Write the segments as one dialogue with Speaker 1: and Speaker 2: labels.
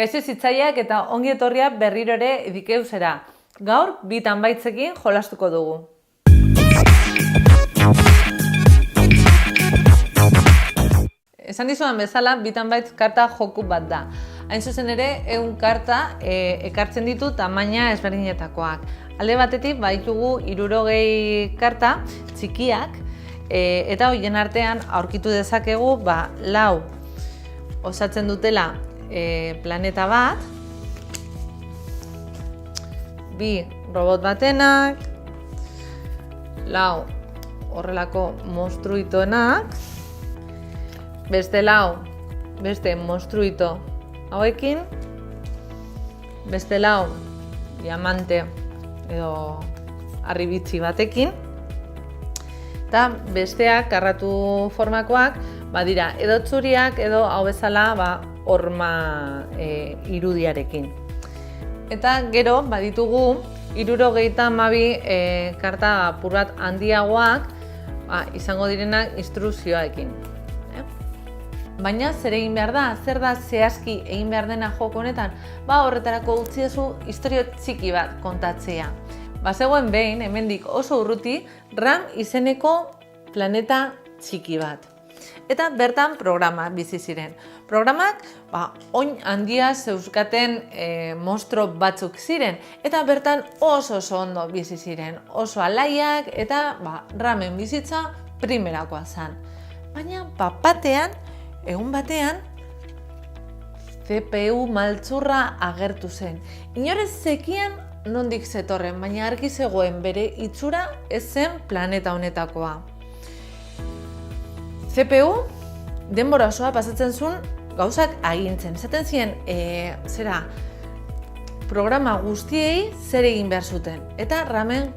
Speaker 1: Kaixo zitzaileak eta ongi etorria berriro ere Edikeusera. Gaur, bi tanbaitzekin jolastuko dugu. Esan dizudan bezala, bi tanbaitz karta joku bat da. Hain zuzen ere, 100 karta ekartzen ditu tamaina ezberdinetakoak. Alde batetik, baditugu 60 karta txikiak, eta horien artean aurkitu dezakegu 4 osatzen dutela planeta bat, 2 robot batenak, 4 horrelako monstruitoenak, beste 4 beste monstruito hauekin, beste 4 diamante edo harribitxi batekin, eta besteak karratu formakoak badira edo txuriak edo hau bezala horma irudiarekin. Eta gero baditugu 72 karta apur bat handiagoak izango direnak instrukzioekin. Baina zer egin behar da? Zer da zehazki egin behar dena joko honetan? Horretarako utzi duzu istorio txiki bat kontatzea. Bazegoen behin, hemendik oso urruti, RAM izeneko planeta txiki bat. Eta bertan programa bizi ziren. Programak oin handia zeuzkaten monstro batzuk ziren. Eta bertan oso ondo bizi ziren. Oso alaiak eta RAMen bizitza primerakoa zen. Baina egun batean, CPU maltzurra agertu zen. Inorez zekian nondik zetorren, baina argi zegoen bere itxura ez zen planeta honetakoa. CPU denbora osoa pasatzen zuen gauzak agintzen. Esaten ziren, programa guztiei zer egin behar zuten. Eta RAMen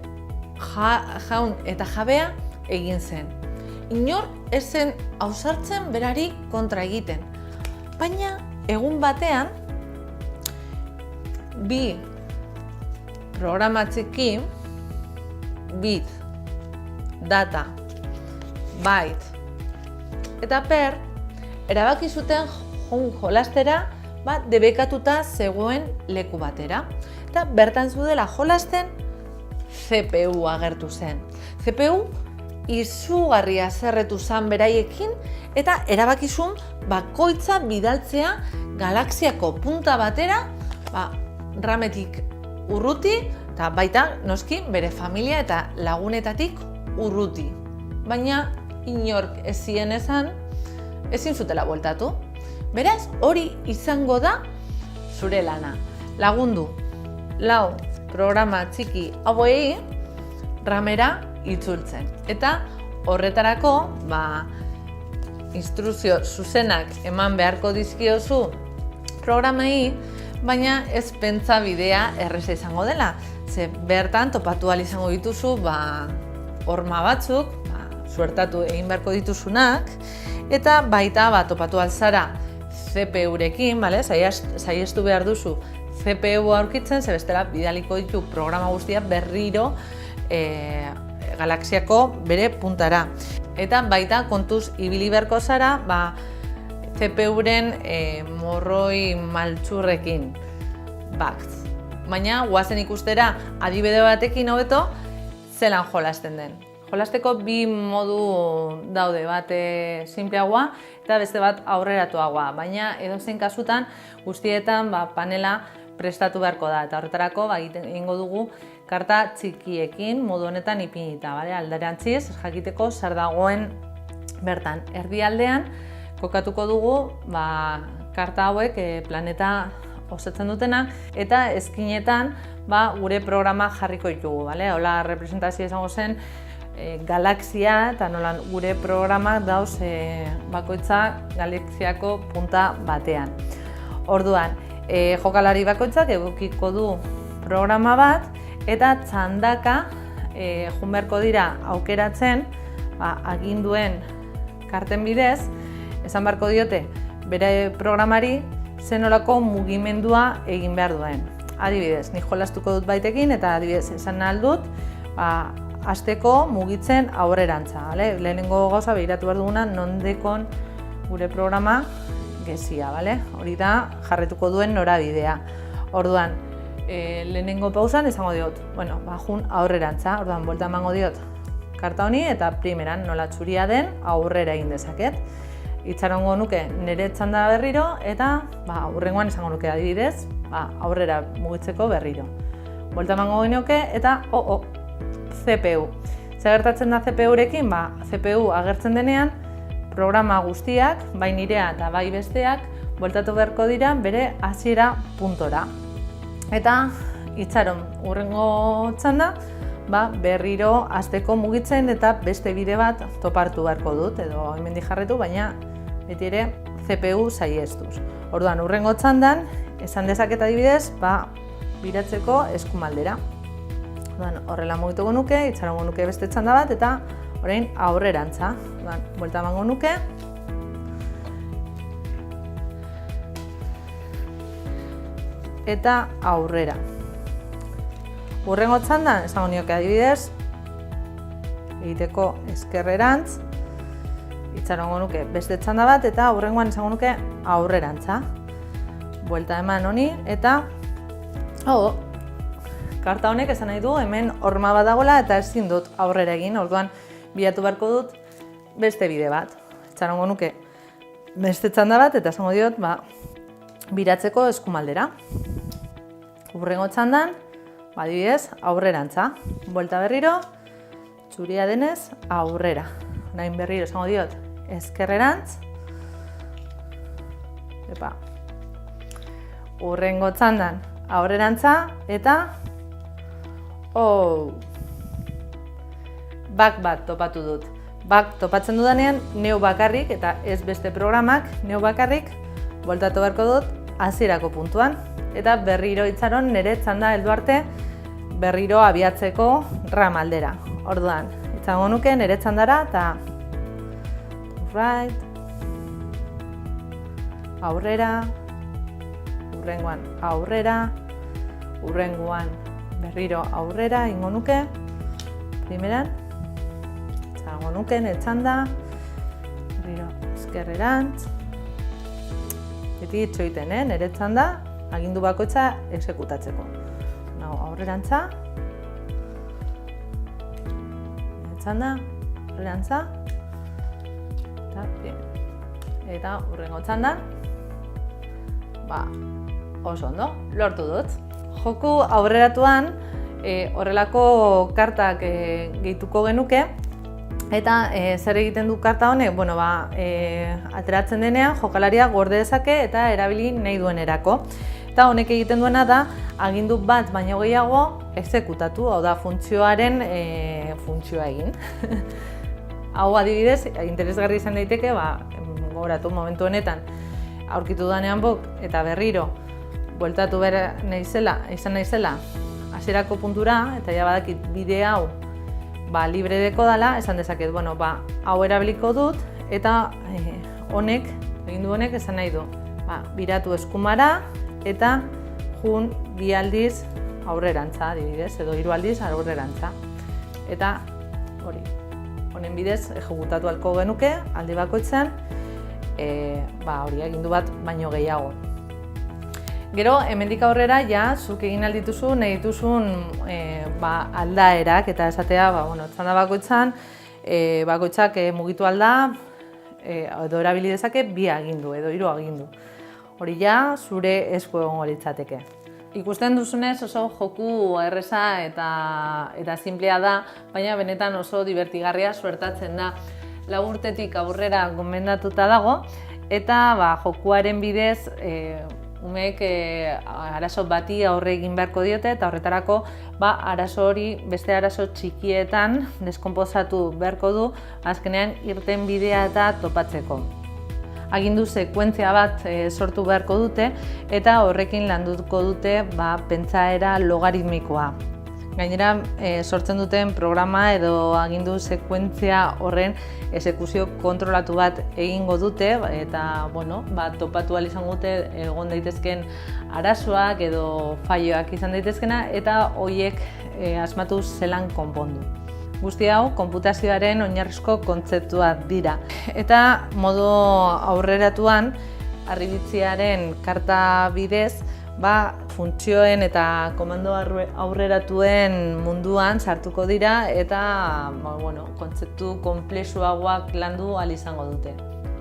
Speaker 1: jaun eta jabea egin zen. Inor ez zen ausartzen berari kontra egiten. Baina egun batean, 2 programa txiki, bit, data, byte eta per, erabaki zuten jolastera debekatuta zegoen leku batera. Eta bertan zudela jolasten CPU agertu zen. CPU izugarria zerretu zen beraiekin eta erabakizun bakoitza bidaltzea galaxiako punta batera RAMetik urruti eta baita noski bere familia eta lagunetatik urruti. Baina inork ez zien ezin zutela bueltatu. Beraz, hori izango da zure lana. Lagundu 4 programa txiki hauei RAMera itzultzen. Eta horretarako instrukzio zuzenak eman beharko dizkiozu programei, baina ez pentsa bidea erreza izango dela. Ze bertan topatu ahal izango dituzu horma batzuk, suertatu egin beharko dituzunak, eta baita topatu ahal zara CPU-rekin, saihestu behar duzu CPU aurkitzen, ze bestela bidaliko ditu programa guztiak berriro galaxiako bere puntara. Eta baita kontuz ibili beharko zara CPU-ren morroi maltzurrekin. Baina guazen ikustera adibide batekin hobeto zelan jolasten den. Jolasteko 2 modu daude, bat sinpleagoa eta beste bat aurreratuagoa. Baina edozein kasutan guztietan panela prestatu beharko da. Eta horretarako egingo dugu karta txikiekin modu honetan ipinita. Alderantziz, jakiteko zer dagoen bertan. Erdialdean kokatuko dugu karta hauek planeta osatzen dutena eta ezkinetan gure programa jarriko ditugu. Hola representazio izango zen galaxia eta nolan gure programa dauz bakoitza galaxiako punta batean. Orduan, jokalari bakoitzak edukiko du programa bat eta txandaka joan beharko dira aukeratzen aginduen karten bidez, esan beharko diote bere programari zenolako mugimendua egin behar duen. Adibidez, ni jolastuko dut baitekin eta adibidez esan ahal dut hasteko mugitzen aurrerantza. Lehenengo gauza behiratu behar duguna nondekon gure programa gezia, bale? Hori da jarretuko duen norabidea. Orduan, lehenengo pausan esango diot, bueno, jun aurrerantza, orduan, buelta emango diot karta honi eta primeran nola txuria den aurrera egin dezaket. Itxarongo nuke nire txanda berriro eta hurrengoan esango nuke adibidez, aurrera mugitzeko berriro. Buelta emango genioke eta CPU. Zer gertatzen da CPU-rekin? CPU agertzen denean, programa guztiak, bai nirea eta bai besteak, bueltatu beharko dira bere hasiera puntora. Eta itxaron hurrengo txanda, berriro hasteko mugitzen eta beste bide bat topartu beharko dut, edo hemendik jarretu, baina beti ere CPU saihestuz. Orduan, hurrengo txandan, esan dezaket adibidez, biratzeko eskumaldera. Orduan, horrela mugituko nuke, itxarongo nuke beste txanda bat, eta orain aurrerantza. Orduan, buelta emango nuke. Eta aurrera. Hurrengo txandan, esango nioke adibidez, egiteko eskerrerantz, itxarongo nuke beste txanda bat, eta hurrengoan esango nuke aurrerantza. Buelta eman honi, eta karta honek esan nahi du hemen horma bat dagoela eta ezin dut aurrera egin, orduan bilatu beharko dut beste bide bat. Itxarongo nuke beste txanda bat, eta esango diot, biratzeko eskumaldera. Hurrengo txandan, adibidez, aurrerantza. Buelta berriro, txuria denez, aurrera. Orain berriro esango diot, eskerrerantz. Hurrengo txandan, aurrerantza, eta back bat topatu dut. Back topatzen dudanean, neu bakarrik, eta ez beste programak, neu bakarrik, bueltatu beharko dut, hasierako puntuan. Eta berriro itxaron nire txanda heldu arte berriro abiatzeko ramaldera. Orduan, itxango nuke nire txandara eta right, aurrera, hurrengoan aurrera, hurrengoan berriro aurrera ingo nuke, primeran, itxango nuke nire txanda, berriro eskerrerantz, beti itxoiten nire txanda, agindu bakoitza exekutatzeko. Aurrerantza, txanda, aurrerantza, eta hurrengo txandan, oso ondo, lortu dut. Joku aurreratuan horrelako kartak gehituko genuke, eta zer egiten du karta honek? Ateratzen denean jokalaria gorde dezake eta erabili nahi duenerako. Eta honek egiten duena da, agindu bat baino gehiago exekutatu, hau da funtzioaren funtzioa egin. Hau adibidez, interesgarri izan daiteke, gogoratu momentu honetan, aurkitu danean eta berriro, bueltatu behar izan naizela, hasierako puntura, eta ja badakit bide hau libre deko dela, esan dezaket, hau erabiliko dut, eta honek, egin du honek, esan nahi du, biratu eskumara, eta jun bi aldiz aurrerantza, adibidez, edo 3 aldiz aurrerantza. Eta hori, honen bidez exekutatu ahalko genuke, aldi bakoitzean, hori agindu bat baino gehiago. Gero, hemendik aurrera, zuk egin aldituzu, nahi dituzun aldaerak, eta esatea, txanda bakoitzan, bakoitzak mugitu alda, edo erabili dezake 2 agindu, edo 3 agindu. Hori zure esku egongo litzateke. Ikusten duzunez oso joku erreza eta sinplea da, baina benetan oso divertigarria suertatzen da. 4 urtetik aurrera gomendatuta dago, eta jokuaren bidez umeek arazo bati aurre egin beharko diote, eta horretarako arazo hori beste arazo txikietan deskonposatu beharko du, azkenean irten bidea eta topatzeko. Agindu sekuentzia bat sortu beharko dute, eta horrekin landuko dute pentsaera logaritmikoa. Gainera, sortzen duten programa edo agindu sekuentzia horren exekuzio kontrolatu bat egingo dute, eta topatu ahal izango dute egon daitezken arazoak edo falloak izan daitezkena, eta horiek asmatu zelan konpondu. Guzti hau, konputazioaren oinarrizko kontzeptuak dira. Eta modu aurreratuan, harribitziaren karta bidez funtzioen eta komando aurreratuen munduan sartuko dira eta kontzeptu konplexuagoak landu ahal izango dute.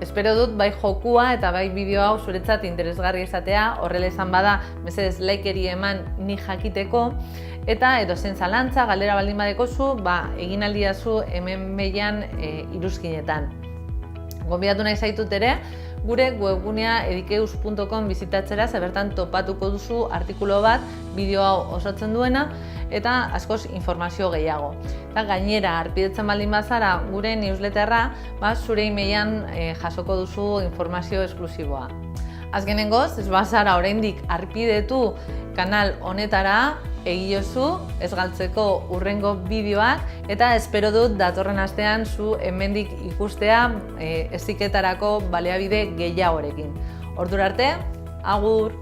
Speaker 1: Espero dut bai jokua eta bai bideo hau zuretzat interesgarria izatea, horrela izan bada, mesedez likeri eman ni jakiteko, eta edozein zalantza, galdera baldin badekozu, egin aldiazu hemen behian iruzkinetan. Gonbidatu nahi zaitut ere, gure webgunea edikeus.com bizitatzera, ze bertan topatuko duzu artikulu bat bideo hau osatzen duena eta askoz informazio gehiago. Eta gainera, harpidetzen baldin bazara gure newsletterra, zure emailean jasoko duzu informazio esklusiboa. Azkenengoz, ez bazara oraindik harpidetu kanal honetara, egiozu, ez galtzeko hurrengo bideoak, eta espero dut datorren astean zu hemendik ikustea heziketarako baliabide gehiagorekin. Ordura arte, agur!